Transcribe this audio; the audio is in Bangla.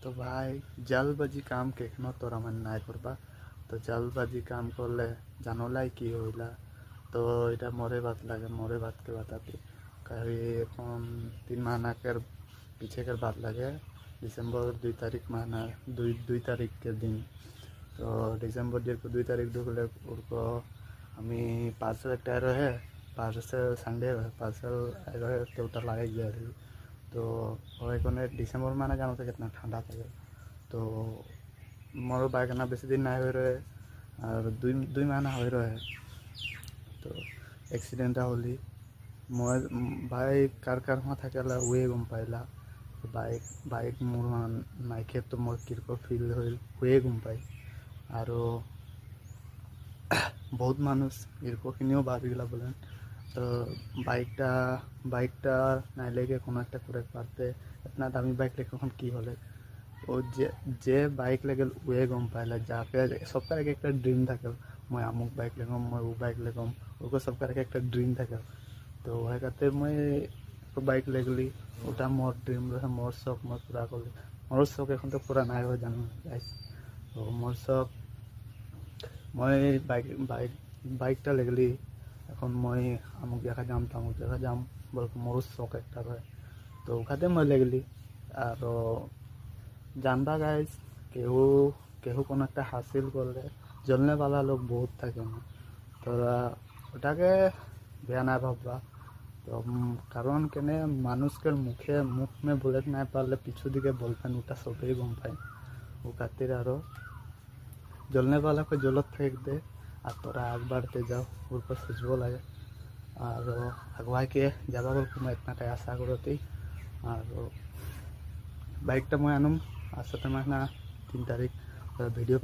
তো ভাই জলবাজি কাম কেখনো তোরা মানে নাই করবা। তো জলবাজি কাম করলে জানোলাই কি হইলা। তো এটা মরে বাত লাগে, মরে বাতকে বাতাতে কারণ এখন 3 মাह पीछे कर बात लगे। डिसेंबर 2 तारीख माना 2 तारीख के दिन। तो डिसेंबर डेट को 2 तारीख ढुकले उनको हमी पार्सल एक रहे, पार्सल संडे रहे, पार्सल रहे तो उतर लागे गया रही। तो ওইখানে ডিসেম্বর মানে জানো তো কিतना ঠান্ডা থাকে। তো মোর বাইক না বেশি দিন নাই হয়ে রয়ে আর দুই মাহ হয়ে রয়ে। তো এক্সিডেন্টটা হলি মই বাইক কার মাথা গেলা ওয়ে গম পাইলা। বাইক বাইক মোর নাইকে তো মোর কিরকম ফিল হইল ওয়ে গম পাই। আৰু বহুত মানুষ এরকমও ভাবিলা বলেন। তো বাইকটা নাই লেগে কোনো একটা করে পারতে এতনা দামি বাইক লেগে কখন কি হলে ও যে বাইক লেগে ওয়ে গম পাইলা। যাকে সবকার একটা ড্রিম থাকে মই আমুক বাইক লেগম, মই ও বাইক লেগম, ওকে সবকার একটা ড্রিম থাকে। তো ওই কাতে মই বাইক লেগলি ওটা মোর ড্রিম রহে, মোর শখ মই পুরা করলি। মোর শখ এখন তো পুরা নাই হয়ে জানো গাইস। তো মোর শখ মই বাইকটা লেগলি এখন মই আমুক জায়গা যাম তামুক জায়গা যাম বলকে মোর শখ একটা রহে। তো ওখানে মই লেগলি আর জানবা গাইস কেউ কেউ কোনো একটা হাসিল করলে জ্বলনে वाला লোক বহুত থাকে না। তোরা ওটাকে বেয়া না ভাববা। তো কারণ কেনে মানুষকে মুখ মে বুলেট না পারলে পিছু দিকে বলবেন ওটা সবেই গম পায়। ও খাতির আরো জ্বলনে वाला को জ্বলত ফেক দে আর তোরা আগ বাড়তে যাও ওর পর সুজবো লাগে। আর আগুয়াকে যাবা বলকে মই এতনাটাই আশা করতেই। আর বাইকটা মই আনুম আসতে মাস না 3 তারিখ ভিডিও